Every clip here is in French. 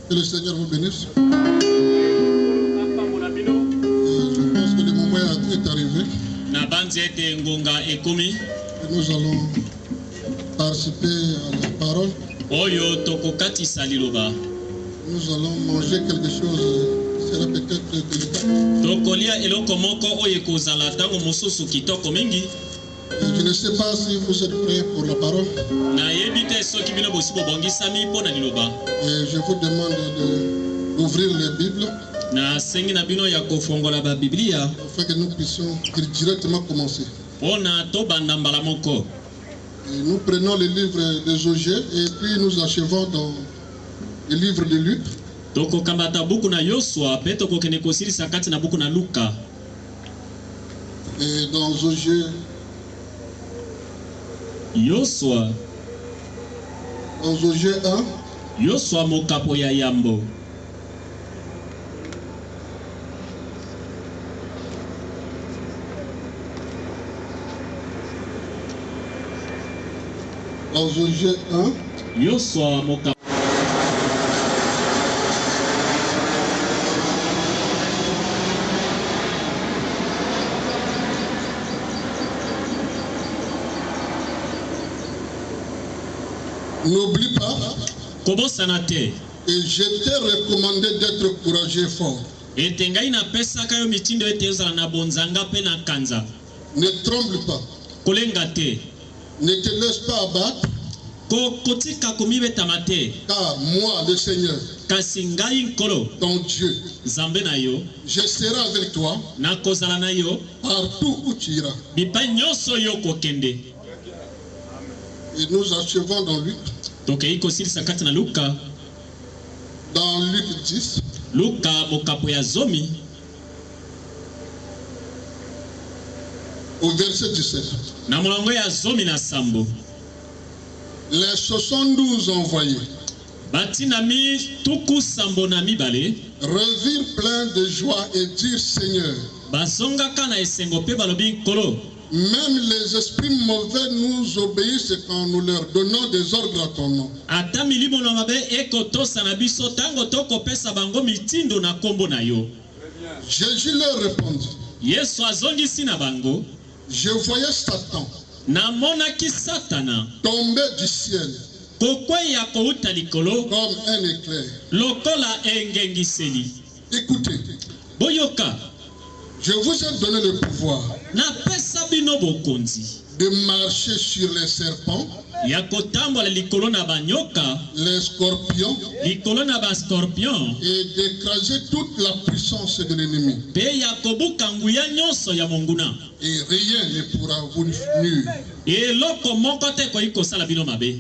Que le Seigneur vous bénisse. Je pense que le moment est arrivé. Et nous allons participer à la parole. Nous allons manger quelque chose qui sera peut-être délicat. Je ne sais pas si vous êtes prêts pour la parole. Et je vous demande d'ouvrir les Bibles afin que nous puissions directement commencer. Et nous prenons le livre de Josué et puis nous achevons dans le livre de Luc. Et dans Josué, dans Josué 1, Yosua mokapo ya yambo. Dans Josué 1, Yosua mokapo. N'oublie pas, et je t'ai recommandé d'être courageux et fort. Ne tremble pas. Ne te laisse pas abattre. Car moi, le Seigneur, ton Dieu, je serai avec toi partout où tu iras. Et nous achevons dans Luc. Dans Luc 10. Au verset 17. Les 72 envoyés revirent pleins de joie et dirent: Seigneur, même les esprits mauvais nous obéissent quand nous leur donnons des ordres à ton nom. Jésus leur répondit: je voyais Satan tomber du ciel comme un éclair. Écoutez, je vous ai donné le pouvoir de marcher sur les serpents, les scorpions, et d'écraser toute la puissance de l'ennemi. Et rien ne pourra vous nuire.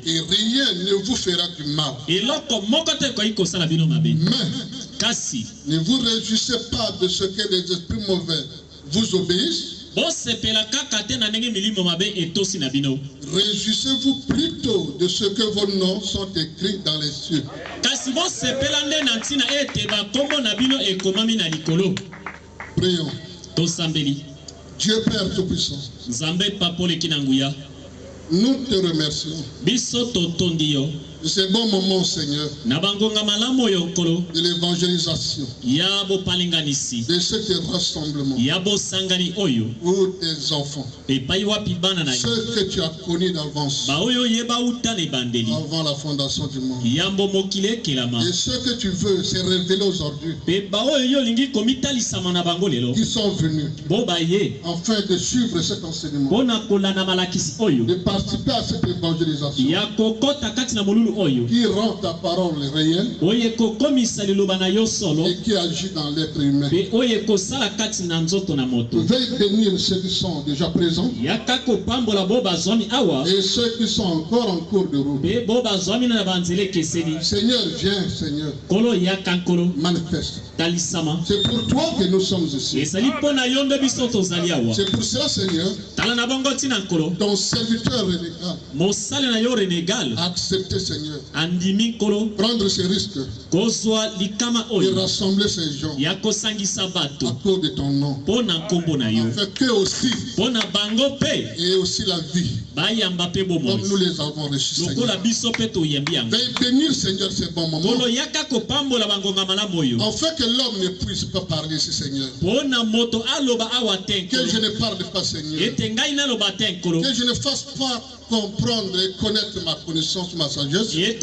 Et rien ne vous fera du mal. Mais ne vous réjouissez pas de ce que les esprits mauvais vous obéissent. Réjouissez-vous plutôt de ce que vos noms sont écrits dans les cieux. Prions. Dieu Père Tout-Puissant, Nous te remercions. De ces bons moments, Seigneur, de l'évangélisation, de cet rassemblement, pour tes enfants, ceux que tu as connus d'avance, avant la fondation du monde, et ceux que tu veux se révéler aujourd'hui, qui sont venus, afin de suivre cet enseignement, de participer à cette évangélisation, qui rend ta parole réelle et qui agit dans l'être humain. Veuille bénir ceux qui sont déjà présents et ceux qui sont encore en cours de route. Seigneur, viens, Seigneur, manifeste. C'est pour toi que nous sommes ici. C'est pour cela, Seigneur, ton serviteur renégal a accepté, Seigneur, prendre ce risque et rassembler ces gens à cause de ton nom, afin qu'eux aussi et aussi la vie comme nous les avons reçus, Seigneur. Veuille bénir, Seigneur, ces bons moments, afin que l'homme ne puisse pas parler ici, Seigneur, que je ne parle pas, Seigneur, que je ne fasse pas comprendre et connaître ma connaissance, ma sagesse, mais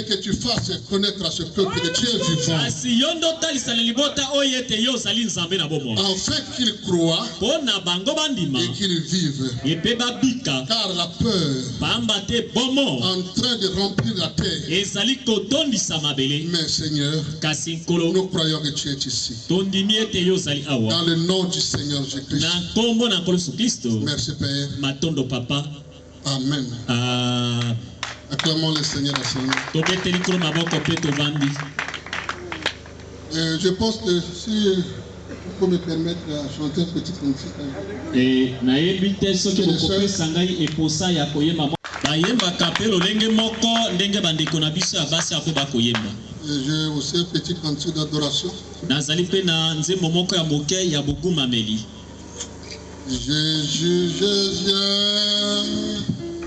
que tu fasses connaître à ce peuple que tu es vivant, afin qu'ils croient et qu'ils vivent, car la peur en train de remplir la terre. Mais Seigneur, nous croyons que tu es ici, dans le nom du Seigneur Jésus-Christ. Merci Père. Matondo papa. Amen. Acclamons le Seigneur à son nom. Je pense que si vous pouvez me permettre de chanter un petit cantique. J'ai aussi un petit cantique d'adoration. Jésus,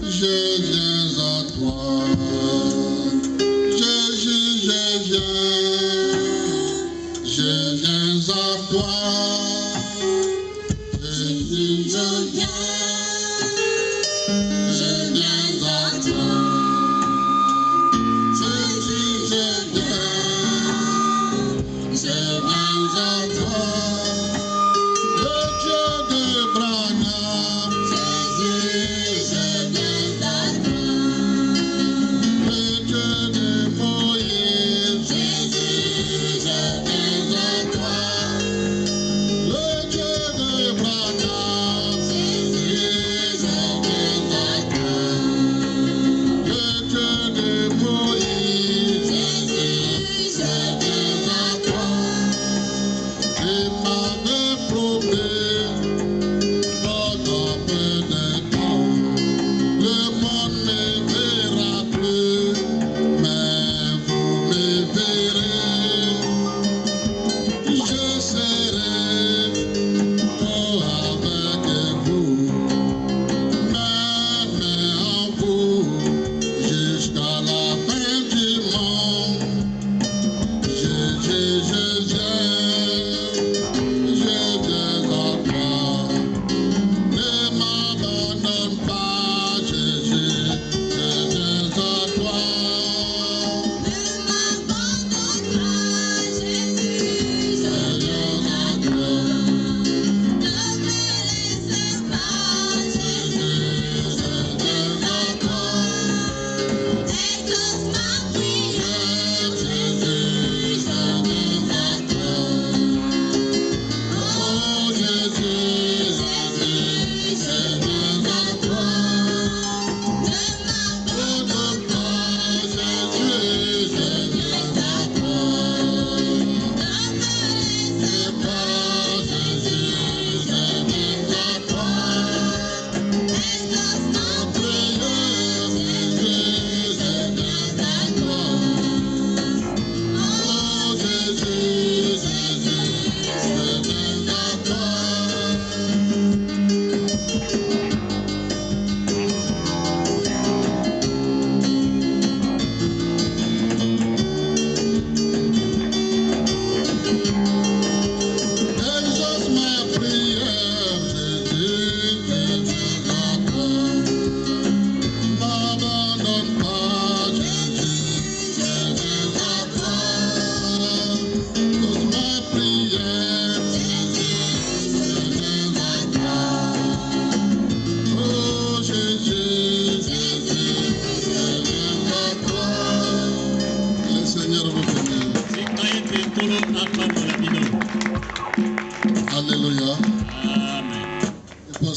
je viens à toi. Jésus, je viens à toi. Jésus, je viens à toi. Jésus, je viens à toi.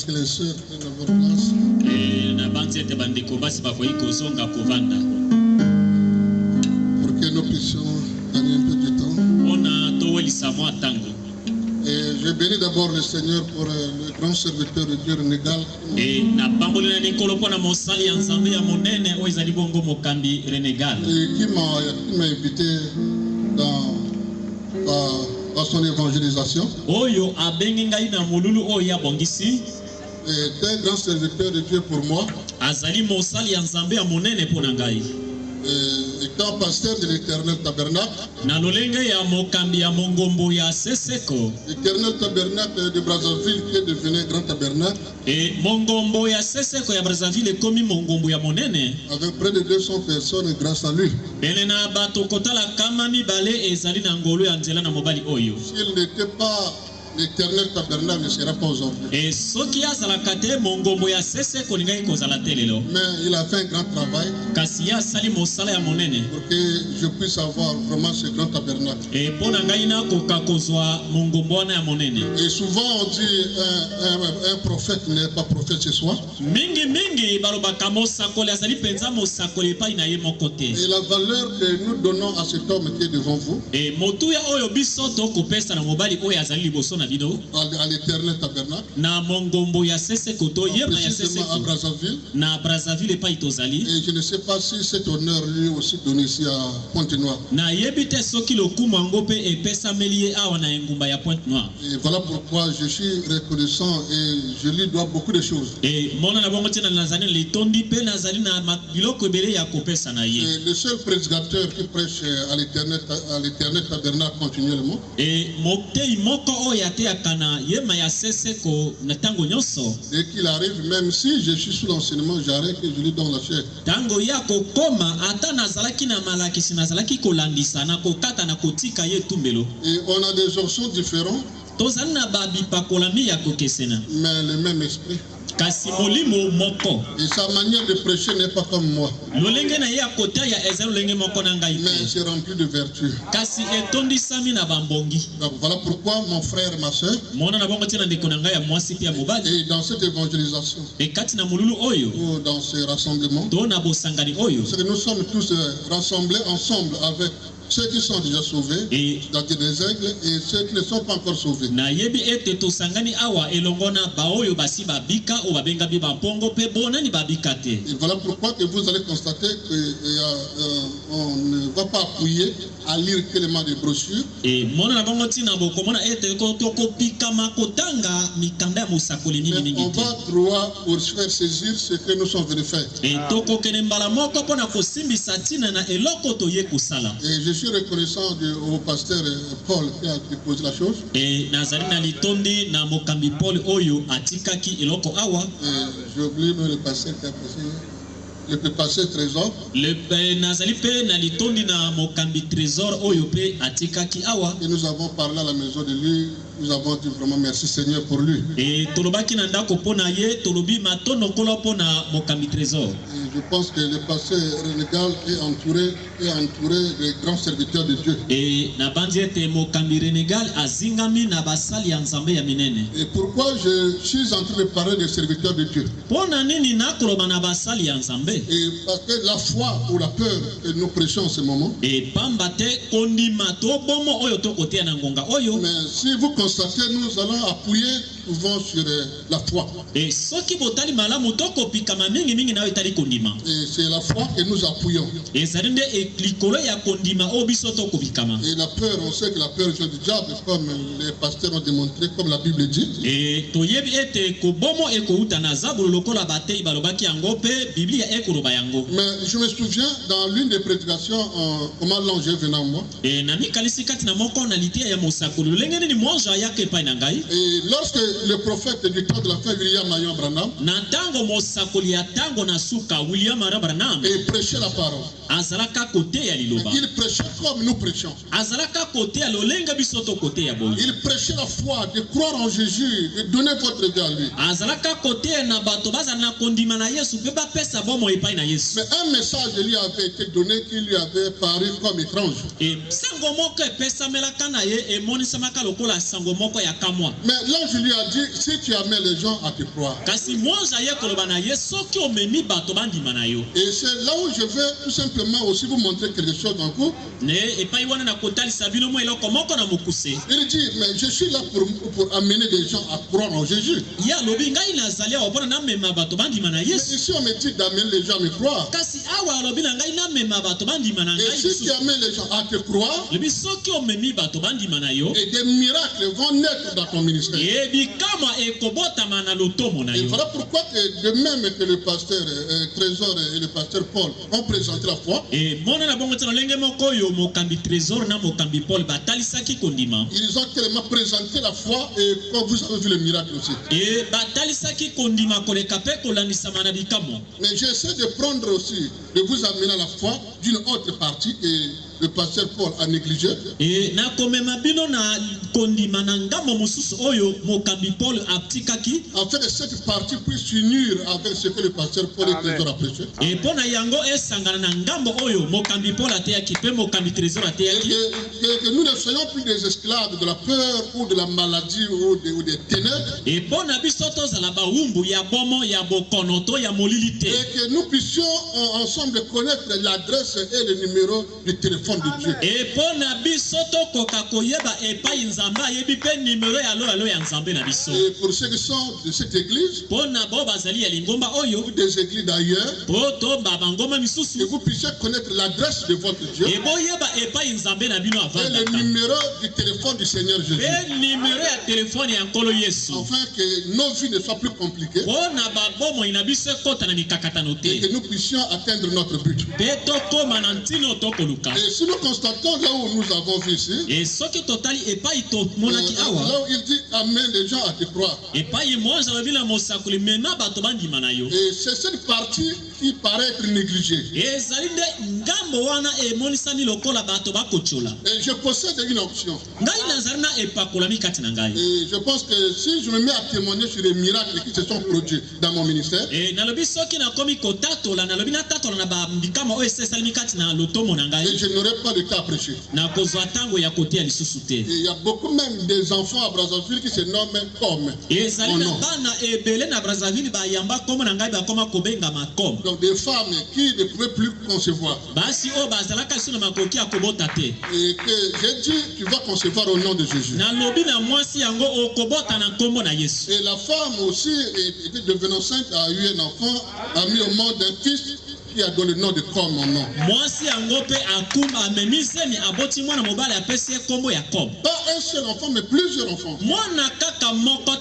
que les sœurs prennent leur place. Pour que nous puissions gagner un peu de temps. Et je bénis d'abord le Seigneur pour le grand serviteur de Dieu Renégal. Et qui m'a invité dans son évangélisation. C'est un grand serviteur de Dieu pour moi. Étant pasteur de l'Éternel Tabernacle. L'Éternel Tabernacle de Brazzaville qui est devenu grand tabernacle. Avec près de 200 personnes grâce à lui. S'il n'était pas l'Éternel Tabernacle ne sera pas aujourd'hui. Mais il a fait un grand travail pour que je puisse avoir vraiment ce grand tabernacle. Et souvent on dit un prophète n'est pas prophète chez soi. Et la valeur que nous donnons à cet homme qui est devant vous, à l'Éternel Tabernacle, précisément à Brazzaville. Et je ne sais pas si cet honneur lui aussi donné ici à Pointe-Noire. Et voilà pourquoi je suis reconnaissant et je lui dois beaucoup de choses. Et le seul prédicateur qui prêche à l'Éternel Tabernacle continuellement. Et qu'il arrive, même si je suis sous l'enseignement, j'arrête et je lui donne la chair. Et on a des options différentes, mais le même esprit. Et sa manière de prêcher n'est pas comme moi. Mais c'est rempli de vertu. Donc voilà pourquoi mon frère et ma soeur, et dans cette évangélisation, ou dans ce rassemblement, c'est que nous sommes tous rassemblés ensemble avec ceux qui sont déjà sauvés, c'est-à-dire des aigles, et ceux qui ne sont pas encore sauvés. Et voilà pourquoi que vous allez constater qu'on ne va pas appuyer à lire tellement de brochures. Mais on va droit pour faire saisir ce que nous sommes venus faire. Et je suis reconnaissant au pasteur Paul qui a déposé la chose. Et j'ai oublié le pasteur qui a posé. Le pasteur Trésor. Et nous avons parlé à la maison de lui. Nous avons dit vraiment merci Seigneur pour lui. Et je pense que le pasteur Renégal est entouré des grands serviteurs de Dieu. Et pourquoi je suis en train de parler des serviteurs de Dieu? Et parce que la foi ou la peur que nous prêchons en ce moment. Mais si vous constatez, nous allons appuyer souvent sur la foi. Et c'est la foi que nous appuyons. Et la peur, on sait que la peur vient du diable, comme les pasteurs ont démontré, comme la Bible dit. Mais je me souviens, dans l'une des prédications, on m'a longé venant moi. Et lorsque le prophète du temps de la fin, William Marion Branham, et prêchait la parole, il prêchait comme nous prêchons. Il prêchait la foi, de croire en Jésus, de donner votre vie à lui. Mais un message lui avait été donné qui lui avait paru comme étrange. Mais l'ange lui a dit, si tu amènes les gens à te croire. Et c'est là où je veux tout simplement aussi vous montrer quelque chose d'un coup. Il dit, mais je suis là pour amener les gens à croire en Jésus. Mais ici on me dit d'amener les gens à me croire. Et si tu amènes les gens à te croire, et des miracles vont naître dans ton ministère. Et voilà pourquoi de même que le pasteur Trésor et le pasteur Paul ont présenté la foi. Ils ont tellement présenté la foi et quand vous avez vu le miracle aussi. Mais j'essaie de prendre aussi, de vous amener à la foi d'une autre partie et le pasteur Paul a négligé. Et afin que cette partie puisse s'unir avec ce que le pasteur Paul et le Trésor a prêché. Et que nous ne soyons plus des esclaves de la peur ou de la maladie ou des ténèbres. Et que nous puissions ensemble connaître l'adresse et le numéro du téléphone de Dieu. Et pour ceux qui sont de cette église, ou des églises d'ailleurs, que vous puissiez connaître l'adresse de votre Dieu et le numéro du téléphone du Seigneur Jésus. Afin que nos vies ne soient plus compliquées et que nous puissions atteindre notre but. Et si nous constatons là où nous avons vu ici, là où il dit amène les gens à te croire. Et c'est cette partie qui paraît être négligée. Et je possède une option. Et je pense que si je me mets à témoigner sur les miracles qui se sont produits dans mon ministère, et je n'aurai pas de cas à prêcher. Et il y a beaucoup même des enfants à Brazzaville qui se nomment comme. Donc des femmes qui ne pouvaient plus concevoir. Et que j'ai dit, tu vas concevoir au nom de Jésus. Et la femme aussi était devenue enceinte, a eu un enfant, a mis au monde un fils qui a donné le nom de comme mon nom. Pas un seul enfant, mais plusieurs enfants.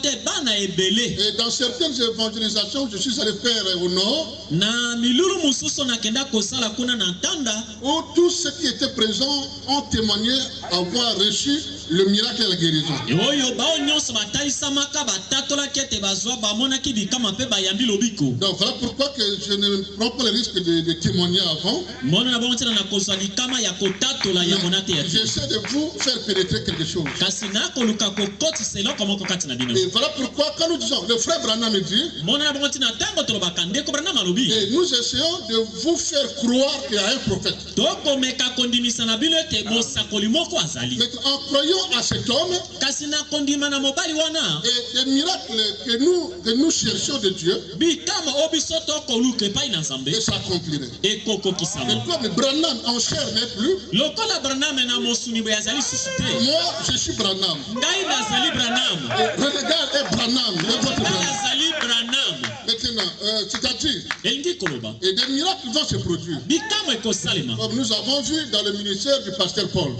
Et dans certaines évangélisations, je suis allé faire au nord, où tous ceux qui étaient présents ont témoigné avoir reçu le miracle et la guérison. Donc voilà pourquoi que je ne prends pas le risque de témoigner avant. J'essaie de vous faire pénétrer quelque chose. Et voilà pourquoi quand nous disons, le frère Branham me dit, et nous essayons de vous faire croire qu'il y a un prophète. Mais en croyant à cet homme, et les miracles que nous cherchons de Dieu, et s'accomplirait. Et comme Branham en chair n'est plus, moi je suis Branham. Renégal est Branham. Maintenant, c'est-à-dire, et des miracles vont se produire. Comme nous avons vu dans le ministère du pasteur Paul.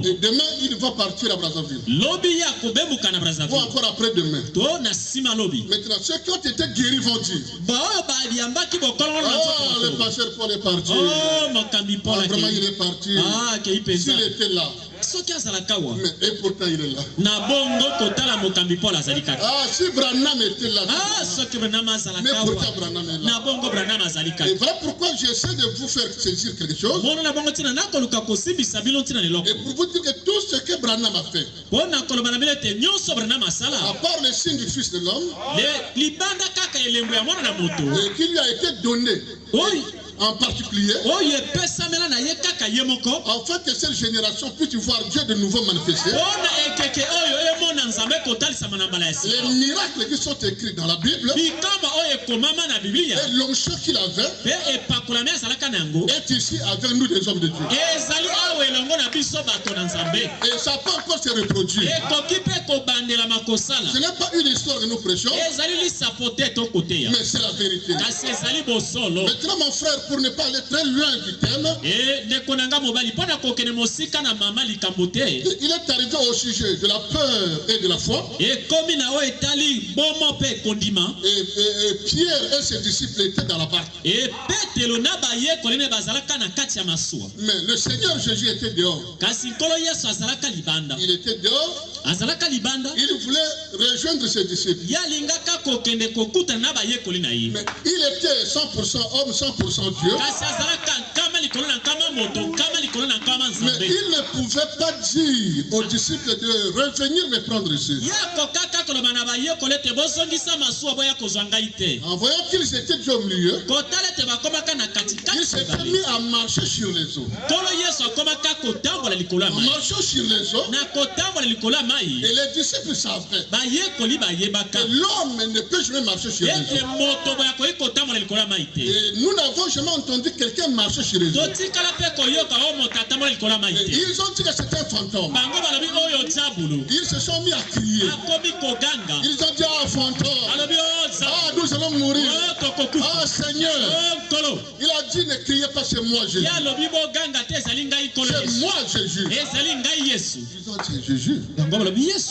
Et demain, il va partir à Brazzaville. Ou encore après-demain. Maintenant, ceux qui ont été guéris vont dire, le pasteur Paul est parti. Vraiment, il est parti. S'il était là. Mais, et pourtant il est là. Si Branham était là. Mais pourtant Branham est là. Et voilà pourquoi j'essaie de vous faire saisir quelque chose. Et pour vous dire que tout ce que Branham a fait, à part le signe du Fils de l'homme, qu'il lui a été donné en particulier, afin que cette génération puisse voir Dieu de nouveau manifester. Les miracles qui sont écrits dans la Bible et l'onction qu'il avait est ici avec nous des hommes de Dieu. Et ça peut encore se reproduire. Ce n'est pas une histoire que nous prêchons, mais c'est la vérité. Maintenant mon frère, pour ne pas aller très loin du thème, il est arrivé au sujet de la peur et de la foi. Et Pierre et ses disciples étaient dans la barque. Mais le Seigneur Jésus était dehors. Il était dehors. Il voulait rejoindre ses disciples. Mais il était 100% homme, 100% Dieu. Mais il ne pouvait pas dire aux disciples de revenir me prendre ici. En voyant qu'ils étaient déjà au milieu, il s'est mis à marcher sur les eaux. En marchant sur les eaux, et les disciples savaient que l'homme ne peut jamais marcher sur les eaux. Et nous n'avons jamais entendu quelqu'un marcher sur les eaux. Et ils ont dit que c'était un fantôme. Ils se sont mis à crier. Ils ont dit, ah fantôme, ah nous allons mourir, ah Seigneur. Il a dit, ne criez pas, c'est moi Jésus. C'est moi Jésus. Ils ont dit Jésus.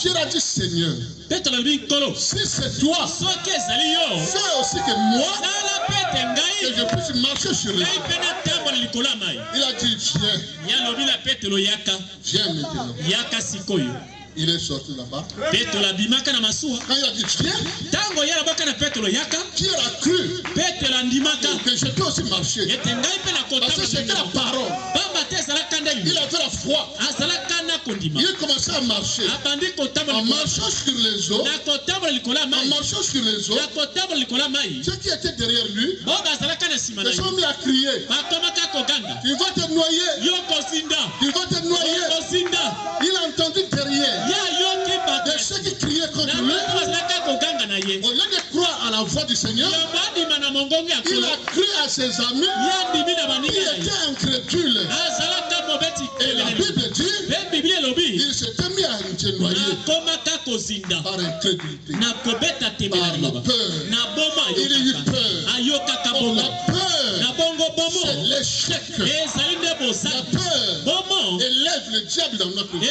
Il a dit Seigneur, si c'est toi, fais aussi que moi, que je puisse marcher sur les eaux. Il a dit viens maintenant. Il est sorti là-bas. Quand il a dit viens, Pierre a cru que je peux aussi marcher. Parce que c'était la parole. Il avait la foi. Il commençait à marcher. En marchant sur les eaux. En marchant sur les eaux. Ceux qui étaient derrière lui se sont mis à crier. Il va te noyer. Il va te noyer. Il a entendu derrière de ceux qui criaient contre lui. Au lieu de croire à la voix du Seigneur, il a cru à ses amis qui étaient incrédules. Et la Bible dit, il s'était mis à se noyer par incrédulité, par la peur. Il a eu peur. La peur, c'est l'échec. La peur élève le diable dans notre vie.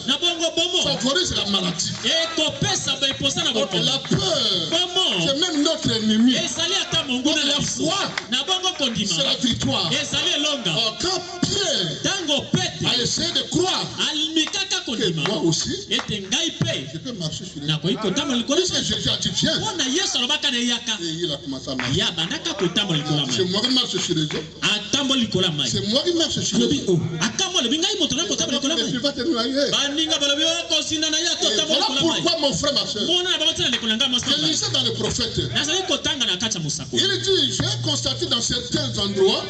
La peur favorise la maladie. La peur, c'est même notre ennemi. La foi, c'est la victoire. Quand Pierre a essayé de croire que moi aussi, je peux marcher sur les eaux. Puisque Jésus a dit viens, et il a commencé à marcher. C'est moi qui marche sur les eaux. C'est moi qui marche sur les eaux. Tu vas te noyer. Voilà pourquoi mon frère, ma soeur, je lisais dans le prophète. Il dit, j'ai constaté dans certains endroits,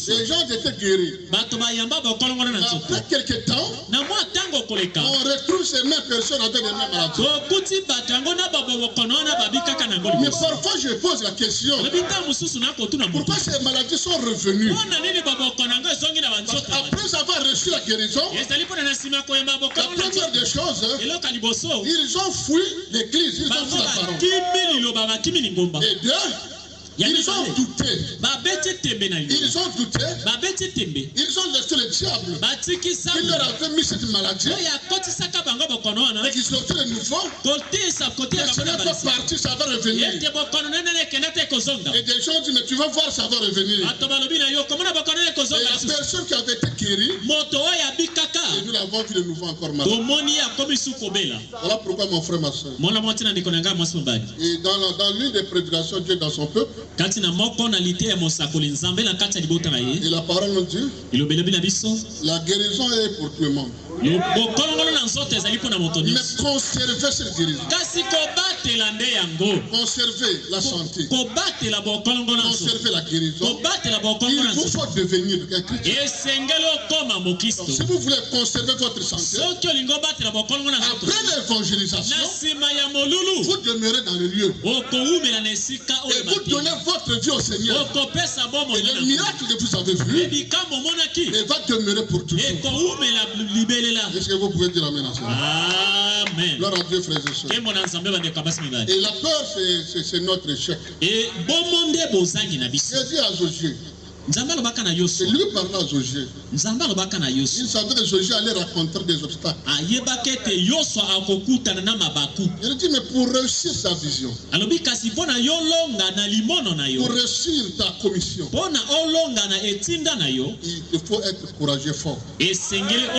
les gens étaient guéris. Après quelques temps, on retrouve ces mêmes personnes avec les mêmes maladies. Mais parfois je pose la question, pourquoi ces maladies sont revenues? Après avoir reçu la guérison, la première des choses, ils ont fui l'église, ils ont fui la parole. Et deux, ils ont douté. Ils ont douté. Ils ont laissé le diable. Il leur avait mis cette maladie. Et qu'ils ont fait de nouveau. Et ce n'est pas parti, ça va revenir. Et des gens disent, mais tu vas voir, ça va revenir. Et la personne qui avait été guérie, et nous l'avons vu de nouveau encore maintenant. Voilà pourquoi mon frère, ma soeur. Et dans l'une des prédications, Dieu dans son peuple, et la parole nous dit, la guérison est pour tout le monde. Mais conserver cette guérison. conserver la santé, conserver la guérison, il vous faut devenir un chrétien. Donc, si vous voulez conserver votre santé, après l'évangélisation, vous demeurez dans le lieu. Et vous donnez votre vie au Seigneur. Et le miracle que vous avez vu, il va demeurer pour toujours. Est-ce que vous pouvez dire amen à ça? Amen. Gloire à Dieu, frères et sœurs. Et la peur, c'est notre échec. Et dit à Josué. Et lui parla à Josué. Il savait que Josué allait rencontrer des obstacles. Il dit, mais pour réussir sa vision, pour réussir ta commission, il faut être courageux fort.